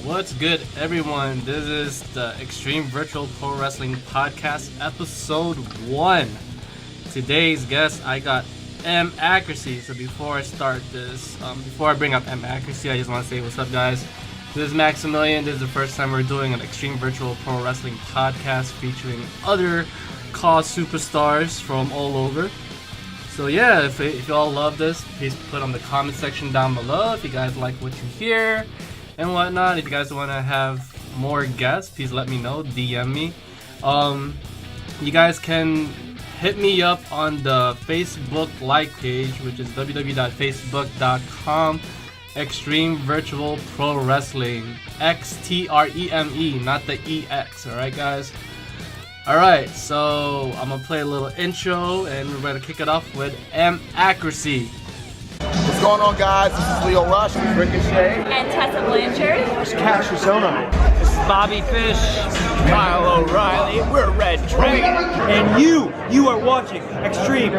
What's good, everyone? This is the Xtreme Virtual Pro Wrestling Podcast, Episode 1. Today's guest, I got M Accuracy. So before I start this, before I bring up M Accuracy, I just want to say what's up, guys. This is Maximilian. This is the first time we're doing an Xtreme Virtual Pro Wrestling Podcast featuring other Caw superstars from all over. So yeah, if you all love this, please put on the comment section down below if you guys like what you hear and whatnot. If you guys want to have more guests, please let me know. DM me. You guys can hit me up on the Facebook like page, which is www.facebook.com Xtreme Virtual Pro Wrestling. Xtreme, not the EX. Alright, guys? Alright, so I'm gonna play a little intro and we're gonna kick it off with M Accuracy. What's going on, guys? This is Leo Rush with Ricochet. And Tessa Blanchard. This is Cassius Ohno. This is Bobby Fish. Kyle O'Reilly. We're Red Dragon. And you are watching Xtreme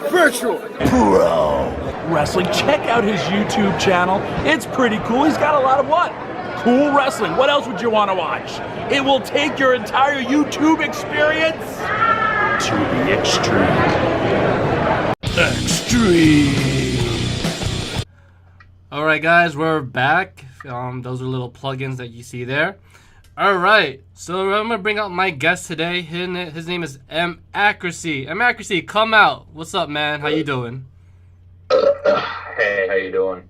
Virtual Pro Wrestling. Check out his YouTube channel. It's pretty cool. He's got a lot of what? Cool wrestling. What else would you want to watch? It will take your entire YouTube experience to the extreme. Extreme. Alright, guys, we're back. Those are little plugins that you see there. Alright, so I'm gonna bring out my guest today. His name is M Accuracy. M Accuracy, come out. What's up, man? How you doing? Hey, how you doing?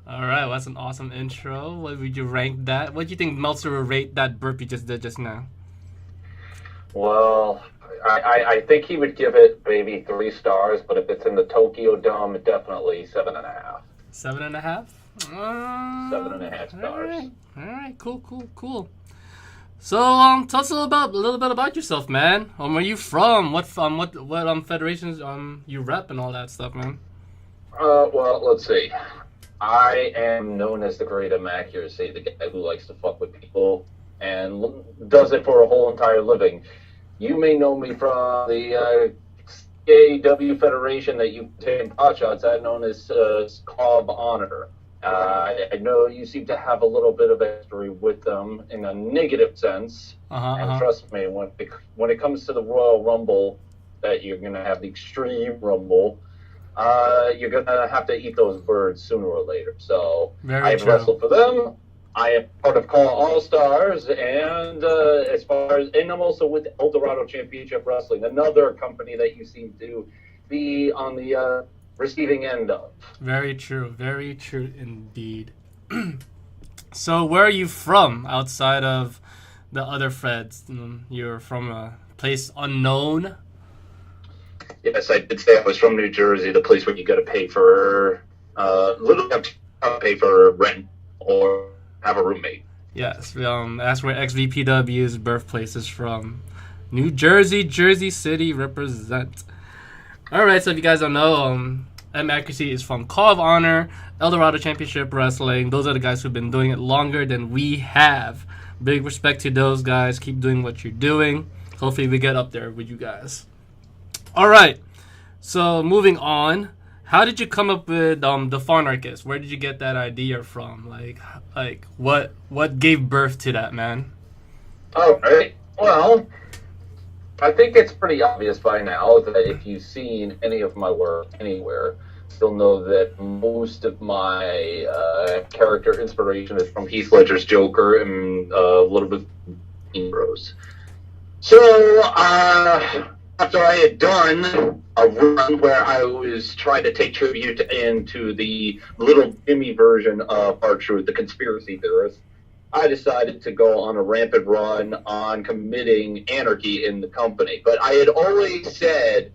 Alright, well, that's an awesome intro. What would you rank that? What do you think Meltzer would rate that burp you just did just now? Well, I think he would give it maybe 3 stars, but if it's in the Tokyo Dome, definitely 7.5. 7.5? 7.5 stars. Alright, cool. So, tell us a little bit about yourself, man. Where are you from? What federations you rep and all that stuff, man? Well, let's see. I am known as the Great M Accuracy, the guy who likes to fuck with people and does it for a whole entire living. You may know me from the CAW Federation that you've taken pot shots at, known as Caw of Honor. I know you seem to have a little bit of history with them in a negative sense. And trust me, when it comes to the Royal Rumble, that you're going to have the Extreme Rumble, you're going to have to eat those birds sooner or later. So I've wrestled for them. I am part of Caw All-Stars, and I'm also with Eldarado Championship Wrestling, another company that you seem to be on the receiving end of. Very true indeed. So where are you from outside of the other Freds? You're from a place unknown? Yes, I did say I was from New Jersey, the place where you got to pay for literally have to pay for rent or have a roommate. Yes, that's where XVPW's birthplace is from. New Jersey, Jersey City represent. Alright, so if you guys don't know, M Accuracy is from Caw of Honor, Eldarado Championship Wrestling. Those are the guys who've been doing it longer than we have. Big respect to those guys. Keep doing what you're doing. Hopefully we get up there with you guys. Alright, so moving on. How did you come up with the Farnarchist? Where did you get that idea from? Like what gave birth to that, man? Alright, well, I think it's pretty obvious by now that if you've seen any of my work anywhere, you'll know that most of my character inspiration is from Heath Ledger's Joker and a little bit of Bros. So, after I had done a run where I was trying to take tribute into the little Jimmy version of R-Truth, the conspiracy theorist, I decided to go on a rampant run on committing anarchy in the company. But I had always said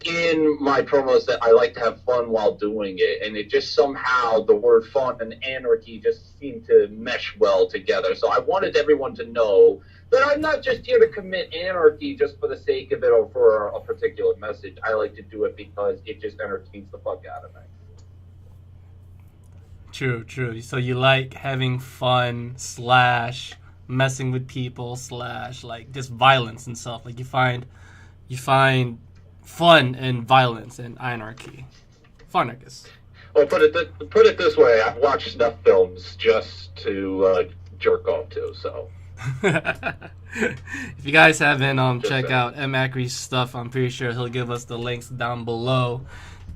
in my promos that I like to have fun while doing it, and it just somehow, the word fun and anarchy just seemed to mesh well together. So I wanted everyone to know that I'm not just here to commit anarchy just for the sake of it or for a particular message. I like to do it because it just entertains the fuck out of me. True. So you like having fun / messing with people / like just violence and stuff. Like you find fun in violence and anarchy. Farnarchist. Well, put it this way: I've watched enough films just to jerk off to. So, if you guys haven't check out M. Ackery's stuff, I'm pretty sure he'll give us the links down below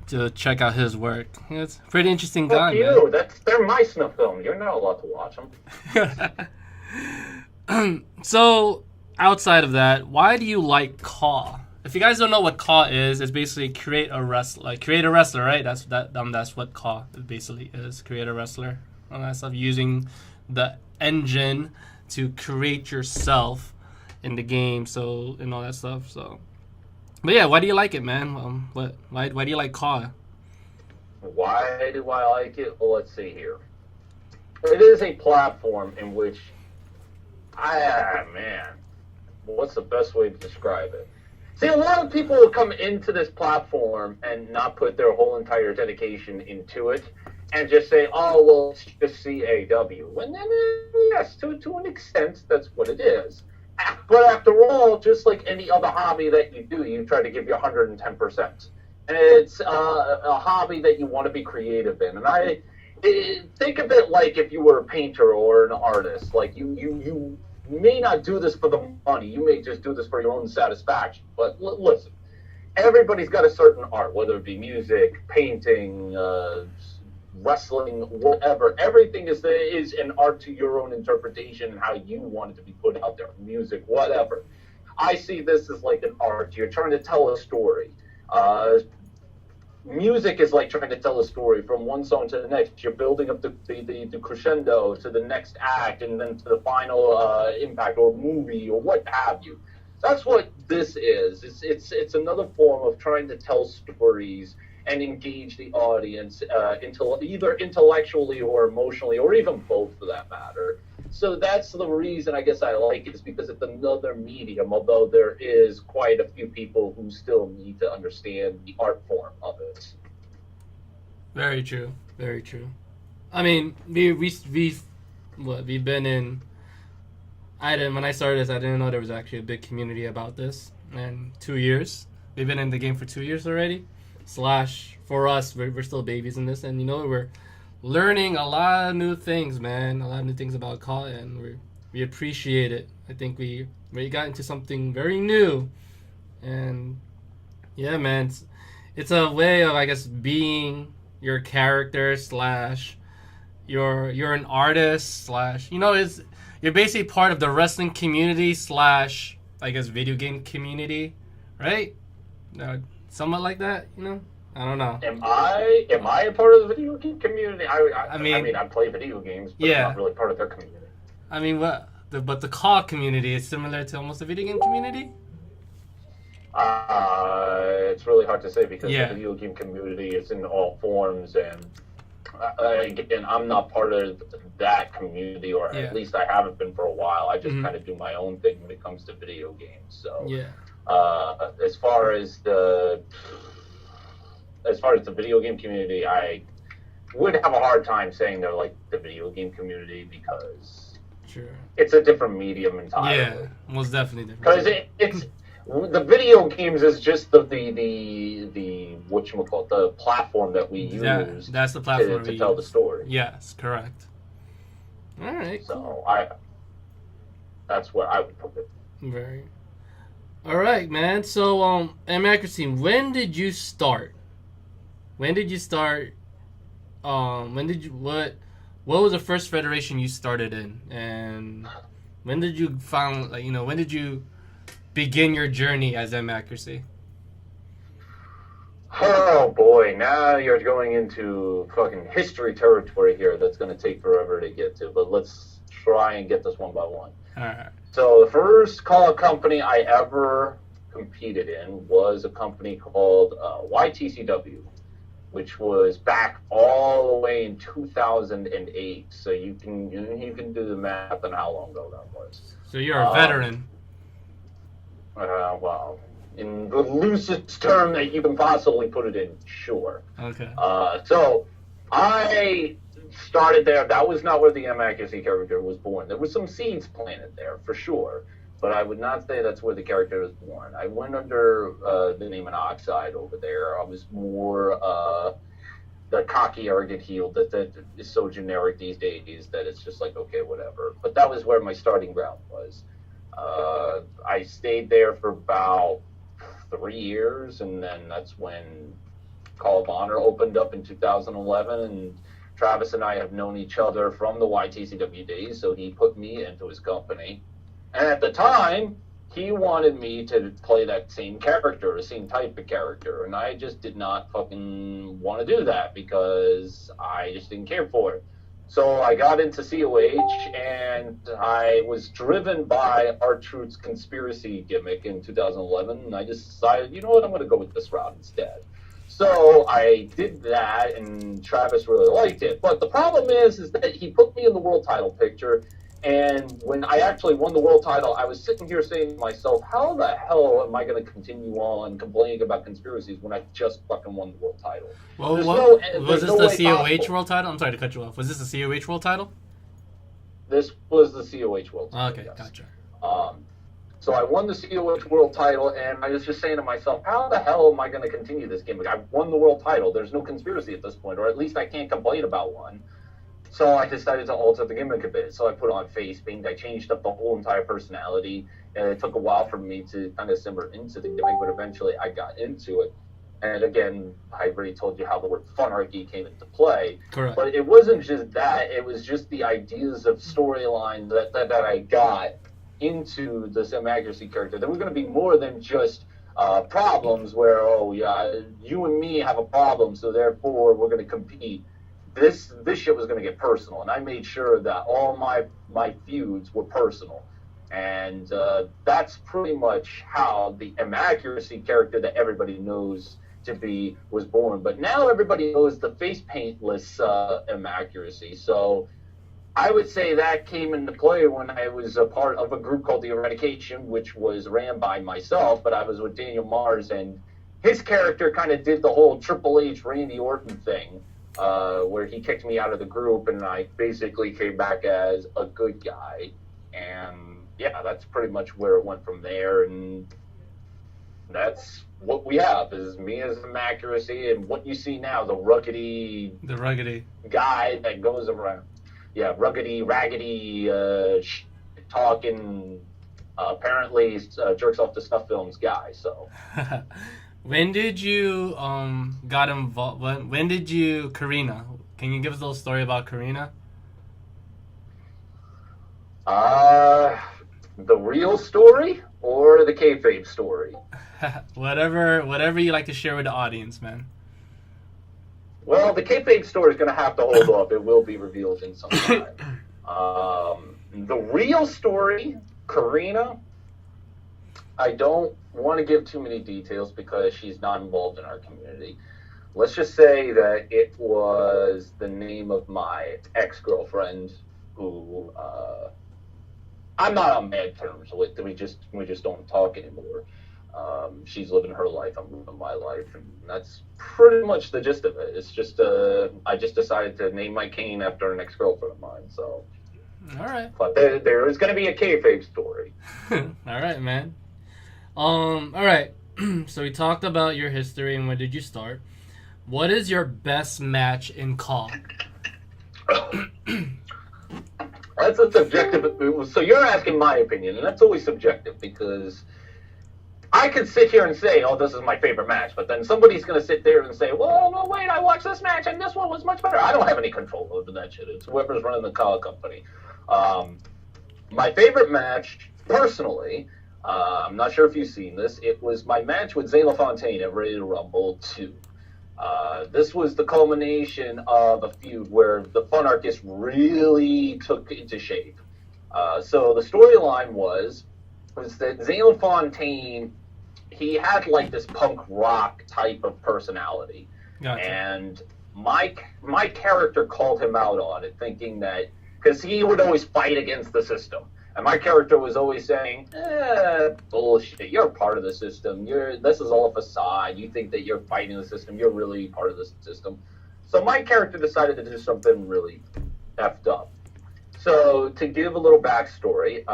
to check out his work. It's a pretty interesting guy, man. They're my snuff films. You're not allowed to watch them. So, outside of that, why do you like Caw? If you guys don't know what Caw is, it's basically create a wrestler, right? That's what Caw basically is. Create a wrestler. All that stuff, using the engine to create yourself in the game, so and all that stuff. So, but yeah, why do you like it, man? Why do you like Caw? Why do I like it? Well, let's see here. It is a platform in which what's the best way to describe it? See, a lot of people will come into this platform and not put their whole entire dedication into it and just say, oh, well, it's just CAW. And then, yes, to an extent, that's what it is. But after all, just like any other hobby that you do, you try to give your 110%. And it's a hobby that you want to be creative in. And I think of it like if you were a painter or an artist. Like, you may not do this for the money. You may just do this for your own satisfaction. But listen, everybody's got a certain art, whether it be music, painting, wrestling, whatever. Everything is an art to your own interpretation and how you want it to be put out there. Music, whatever. I see this as like an art. You're trying to tell a story. Music is like trying to tell a story from one song to the next. You're building up the crescendo to the next act and then to the final impact or movie or what have you. That's what this is. It's another form of trying to tell stories and engage the audience either intellectually or emotionally or even both for that matter. So that's the reason I guess I like it, is because it's another medium, although there is quite a few people who still need to understand the art form of it. Very true. Very true. I mean, we've been in... when I started this, I didn't know there was actually a big community about this. And 2 years. We've been in the game for 2 years already. For us, we're still babies in this. And, we're learning a lot of new things, man. A lot of new things about Caw, and we appreciate it. I think we got into something very new, and yeah, man, it's a way of, I guess, being your character / you're an artist / you're basically part of the wrestling community / I guess video game community, right? Somewhat like that, I don't know. Am I a part of the video game community? I mean, I play video games, but I'm not really part of their community. I mean, but the Caw community is similar to almost the video game community? It's really hard to say because the video game community is in all forms, and again, I'm not part of that community, or at least I haven't been for a while. I just kind of do my own thing when it comes to video games. So, as far as the video game community, I would have a hard time saying they're like the video game community because it's a different medium entirely. Yeah, most definitely different. Because it's the video games is just the whatchamacallit, the platform that we use. That's the platform to tell the story. Yes, correct. All right. So that's where I would put it. Very. All right, man. So, Xtreme, when did you start? What was the first federation you started in? And when did you when did you begin your journey as Xtreme? Oh boy, now you're going into fucking history territory here that's going to take forever to get to, but let's try and get this one by one. Alright. So the first Caw company I ever competed in was a company called YTCW, which was back all the way in 2008. So you can do the math on how long ago that was. So you're a veteran. Well, in the loosest term that you can possibly put it in, sure. Okay. So I started there. That was not where the accuracy character was born. There was some seeds planted there, for sure. But I would not say that's where the character was born. I went under the name of Oxide over there. I was more the cocky, arrogant heel that is so generic these days that it's just like, okay, whatever. But that was where my starting ground was. I stayed there for about 3 years, and then that's when Caw of Honor opened up in 2011, and Travis and I have known each other from the YTCW days, so he put me into his company. And at the time, he wanted me to play that same character, the same type of character, and I just did not fucking want to do that because I just didn't care for it. So I got into COH, and I was driven by R-Truth's conspiracy gimmick in 2011, and I just decided, you know what, I'm going to go with this route instead. So I did that, and Travis really liked it. But the problem is that he put me in the world title picture, and when I actually won the world title, I was sitting here saying to myself, how the hell am I going to continue on complaining about conspiracies when I just fucking won the world title? Well, was this the COH world title? I'm sorry to cut you off. Was this the COH world title? This was the COH world title. Okay, yes. Gotcha. So I won the COH world title, and I was just saying to myself, how the hell am I going to continue this gimmick? I won the world title. There's no conspiracy at this point, or at least I can't complain about one. So I decided to alter the gimmick a bit. So I put on face paint. I changed up the whole entire personality, and it took a while for me to kind of simmer into the gimmick, but eventually I got into it. And again, I already told you how the word funarchy came into play. Correct. But it wasn't just that. It was just the ideas of storyline that I got into this accuracy character. There was going to be more than just problems where, oh, yeah, you and me have a problem, so therefore we're going to compete. This shit was going to get personal, and I made sure that all my feuds were personal. And that's pretty much how the accuracy character that everybody knows to be was born. But now everybody knows the face paintless accuracy. So I would say that came into play when I was a part of a group called The Eradication, which was ran by myself, but I was with Daniel Mars, and his character kind of did the whole Triple H Randy Orton thing, where he kicked me out of the group, and I basically came back as a good guy. And yeah, that's pretty much where it went from there, and that's what we have, is me as an accuracy, and what you see now, the ruggedy guy that goes around. Yeah, ruggedy, raggedy, talking, apparently jerks off to snuff films guy, so. When did you got involved? When did you Karina? Can you give us a little story about Karina? The real story or the kayfabe story? whatever you like to share with the audience, man. Well, the kayfabe story is going to have to hold up. It will be revealed in some time. The real story, Karina, I don't want to give too many details because she's not involved in our community. Let's just say that it was the name of my ex-girlfriend who I'm not on bad terms with. We just don't talk anymore. She's living her life, I'm living my life, and that's pretty much the gist of it. It's just I just decided to name my cane after an ex-girlfriend of mine, so. All right. But there is going to be a kayfabe story. All right, man. All right. So we talked about your history and when did you start. What is your best match in Caw? That's a subjective. So you're asking my opinion, and that's always subjective because I could sit here and say, oh, this is my favorite match, but then somebody's going to sit there and say, well, no, wait, I watched this match, and this one was much better. I don't have any control over that shit. It's whoever's running the Caw company. My favorite match, personally, I'm not sure if you've seen this, it was my match with Zane LaFontaine at Ready to Rumble 2. This was the culmination of a feud where the Funarchist really took into shape. So the storyline was that Zane LaFontaine, he had like this punk rock type of personality. Gotcha. And my character called him out on it, thinking that, because he would always fight against the system. And my character was always saying, bullshit, you're a part of the system. This is all a facade. You think that you're fighting the system. You're really part of the system. So my character decided to do something really effed up. So to give a little backstory,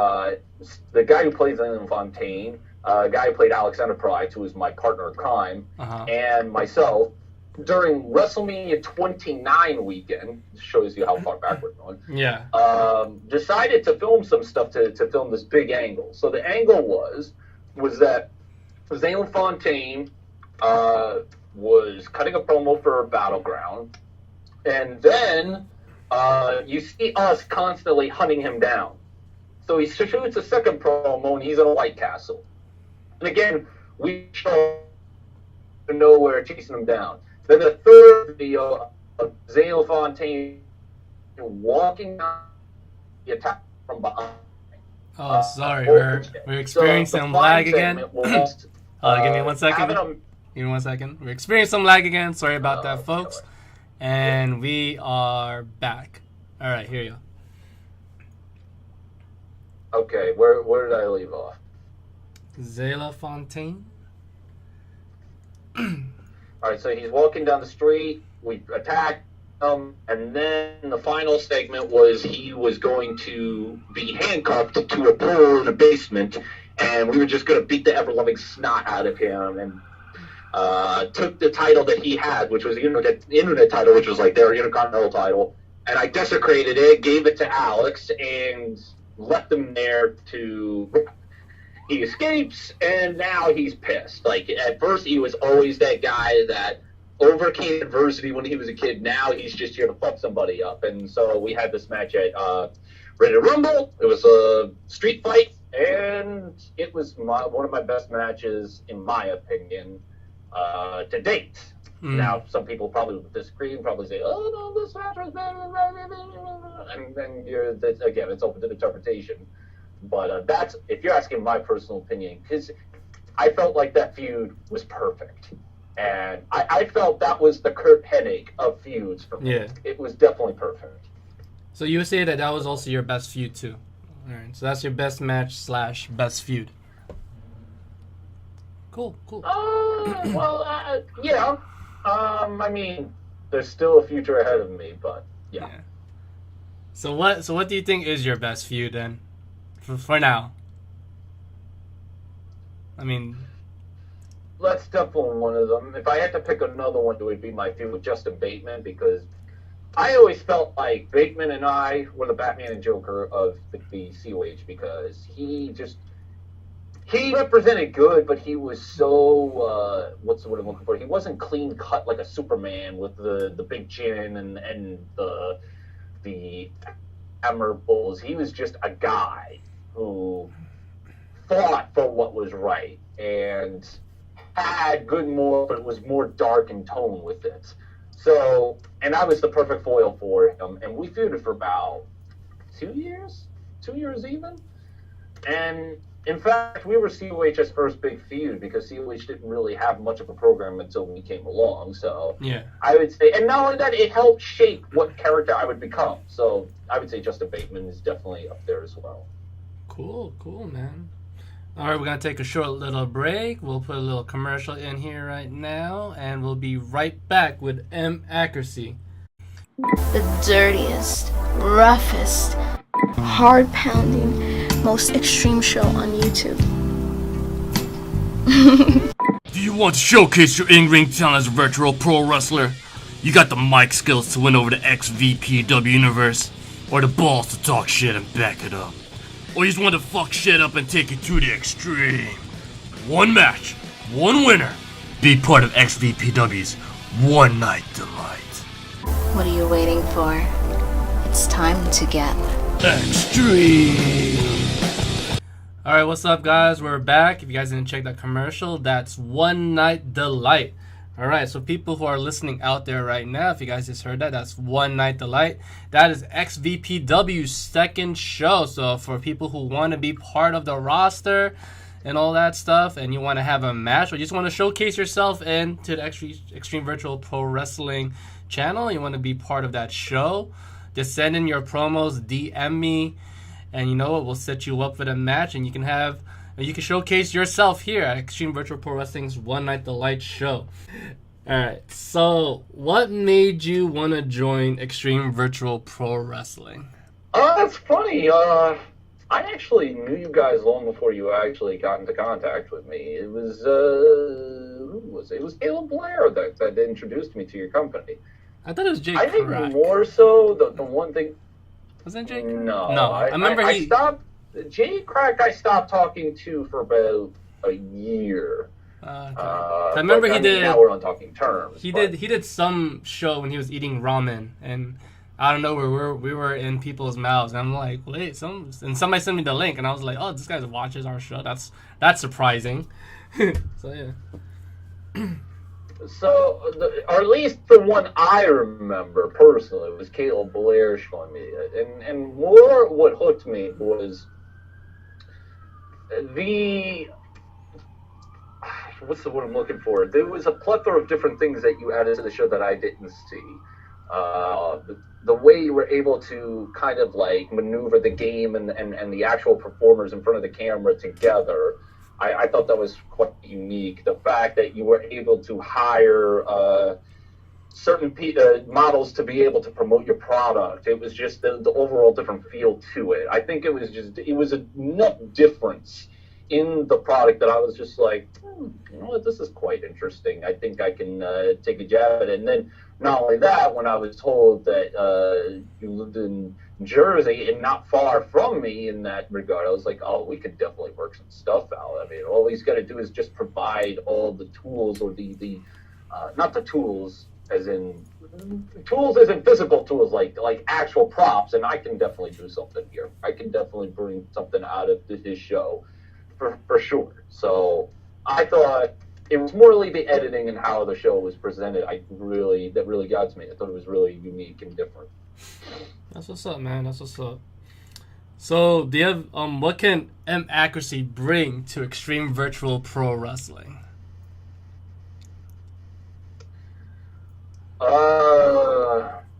the guy who plays Zane Fontaine, a guy who played Alexander Price, who was my partner in crime, and myself, during WrestleMania 29 weekend, shows you how far back we're going. Yeah. Decided to film some stuff to film this big angle. So the angle was that Zane Fontaine was cutting a promo for Battleground, and then you see us constantly hunting him down. So he shoots a second promo, and he's in a White Castle. And again, we show nowhere chasing him down. Then the third video of Zane Fontaine walking down the attack from behind. Oh, sorry, we're experiencing some lag again. Give me 1 second. Give me 1 second. We're experiencing some lag again. Sorry about that, folks. And we are back. All right, here you go. Okay, where did I leave off? Zayla Fontaine. All right, so he's walking down the street. We attacked him, and then the final segment was he was going to be handcuffed to a pool in a basement, and we were just going to beat the ever-loving snot out of him, and took the title that he had, which was the internet title, which was like their Intercontinental title, and I desecrated it, gave it to Alex, and left him there to... He escapes, and now he's pissed. Like, at first, he was always that guy that overcame adversity when he was a kid. Now he's just here to fuck somebody up. And so we had this match at Ready to Rumble. It was a street fight, and it was one of my best matches, in my opinion, to date. Now, some people probably would disagree and probably say, oh, no, this match was better. And then, again, it's open to interpretation. But that's, if you're asking my personal opinion, because I felt like that feud was perfect. And I felt that was the Kurt Hennig of feuds for me. Yeah. It was definitely perfect. So you would say that was also your best feud, too. All right, so that's your best match / best feud. Cool. Yeah. I mean, there's still a future ahead of me, but yeah. So what do you think is your best feud, then? For now. I mean... That's definitely one of them. If I had to pick another one, it would be my feud with Justin Bateman, because I always felt like Bateman and I were the Batman and Joker of the COH, because he represented good, but he was so, what's the word I'm looking for? He wasn't clean cut like a Superman with the big chin and the admirables. He was just a guy who fought for what was right and had good moral, but it was more dark in tone with it. So, and I was the perfect foil for him, and we feuded for about 2 years even. And in fact, we were COH's first big feud, because COH didn't really have much of a program until we came along. So yeah, I would say, and not only that, it helped shape what character I would become. So I would say Justin Bateman is definitely up there as well. Cool, man. All right, we're going to take a short little break. We'll put a little commercial in here right now, and we'll be right back with M. Accuracy. The dirtiest, roughest, hard-pounding, most extreme show on YouTube. Do you want to showcase your in-ring talent as a virtual pro wrestler? You got the mic skills to win over the XVPW universe, or the balls to talk shit and back it up? Or you just want to fuck shit up and take it to the extreme? One match, one winner. Be part of XVPW's One Night Delight. What are you waiting for? It's time to get extreme. Alright, what's up, guys? We're back. If you guys didn't check that commercial, that's One Night Delight. Alright, so people who are listening out there right now, if you guys just heard that, that's One Night Delight. That is XVPW's second show. So for people who want to be part of the roster and all that stuff, and you want to have a match, or you just want to showcase yourself into the Extreme Virtual Pro Wrestling channel, you want to be part of that show, just send in your promos, DM me, and you know what, we'll set you up for the match, and you can showcase yourself here at Extreme Virtual Pro Wrestling's One Night Delight show. Alright, so what made you want to join Extreme Virtual Pro Wrestling? That's funny. I actually knew you guys long before you actually got into contact with me. It was who was it? It was Caleb Blair that introduced me to your company. I thought it was Jake. I think Crack. more so the one thing. Wasn't Jake? No, No, I remember I he. stopped. Jay Crack I stopped talking to for about a year. Okay. I remember he did. Now we're on talking terms. He did some show when he was eating ramen, and I don't know where we were in people's mouths, and I'm like, wait, somebody sent me the link, and I was like, oh, this guy watches our show. That's surprising. So yeah. So, or at least the one I remember personally was Caleb Blair showing me it, and more what hooked me was what's the word I'm looking for? There was a plethora of different things that you added to the show that I didn't see. The way you were able to kind of like maneuver the game and the actual performers in front of the camera together, I thought that was quite unique. The fact that you were able to hire certain models to be able to promote your product, it was just the overall different feel to it. I think it was enough difference in the product that I was just like, you know what, this is quite interesting. I think I can take a jab at it. And then not only that, when I was told that you lived in Jersey and not far from me in that regard, I was like, oh, we could definitely work some stuff out. I mean, all he's got to do is just provide all the tools, or the not the tools as in physical tools, like actual props, and I can definitely do something here. I can definitely bring something out of his show for sure. So I thought it was more like the editing and how the show was presented. That really got to me. I thought it was really unique and different. That's what's up, man. That's what's up. So, do you have what can M Accuracy bring to Extreme Virtual Pro Wrestling?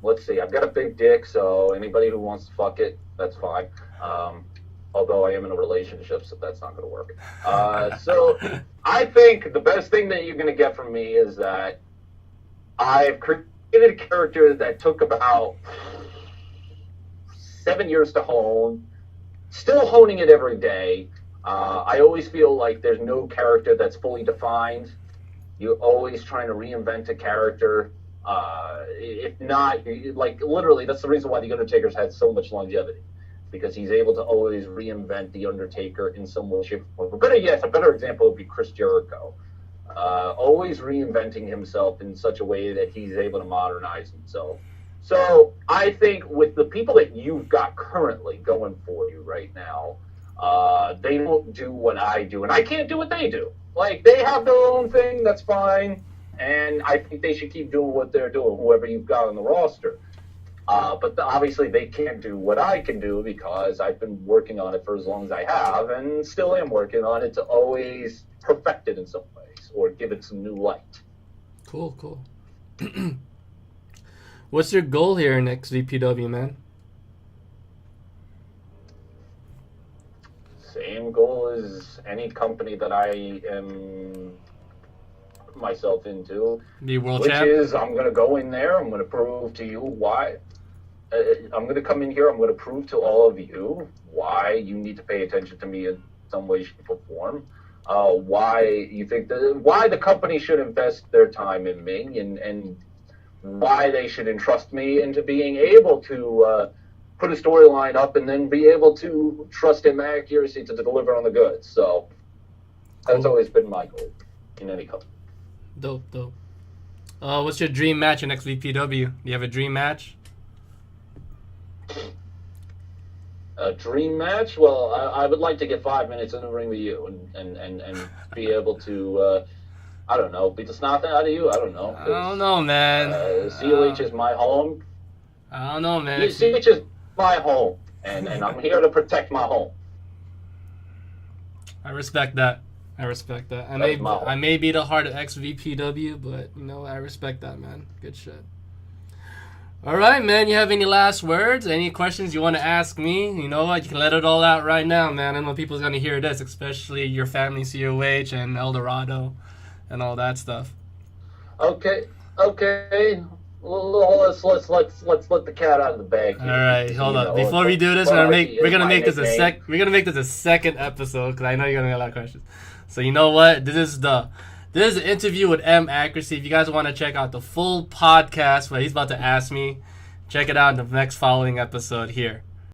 Let's see. I've got a big dick, so anybody who wants to fuck it, that's fine. Although I am in a relationship, so that's not going to work. So I think the best thing that you're going to get from me is that I've created a character that took about 7 years to hone, still honing it every day. I always feel like there's no character that's fully defined. You're always trying to reinvent a character. If not, like literally, that's the reason why The Undertaker's had so much longevity, because he's able to always reinvent The Undertaker in some way, shape, or form. Better yet, a better example would be Chris Jericho. Always reinventing himself in such a way that he's able to modernize himself. So I think with the people that you've got currently going for you right now, they don't do what I do, and I can't do what they do. Like, they have their own thing, that's fine, and I think they should keep doing what they're doing, whoever you've got on the roster. But obviously they can't do what I can do, because I've been working on it for as long as I have, and still am working on it to always perfect it in some ways, or give it some new light. Cool. What's your goal here in XVPW, man? Same goal as any company that I am myself into, Be world which champ? is I'm going to go in there, I'm going to prove to you why. I'm going to come in here, I'm going to prove to all of you why you need to pay attention to me in some way, shape, or form. Why you think why the company should invest their time in me, and why they should entrust me into being able to put a storyline up and then be able to trust in my accuracy to deliver on the goods. So that's always been my goal in any company. Dope. What's your dream match in XVPW? Do you have a dream match? A dream match? Well, I would like to get 5 minutes in the ring with you and be able to, I don't know, beat the snot out of you? I don't know. I don't know, man. COH is my home. I don't know, man. COH is my home, and I'm here to protect my home. I respect that. I may be the heart of XVPW, but I respect that, man. Good shit. All right, man. You have any last words? Any questions you want to ask me? You know what? You can let it all out right now, man. I know people's gonna hear this, especially your family, COH and Eldarado, and all that stuff. Okay. let's let the cat out of the bag. All right, hold up. Before we do this, we're gonna make this a second episode because I know you're gonna get a lot of questions. So you know what? This is an interview with M Accuracy. If you guys want to check out the full podcast, what he's about to ask me, check it out in the next following episode here.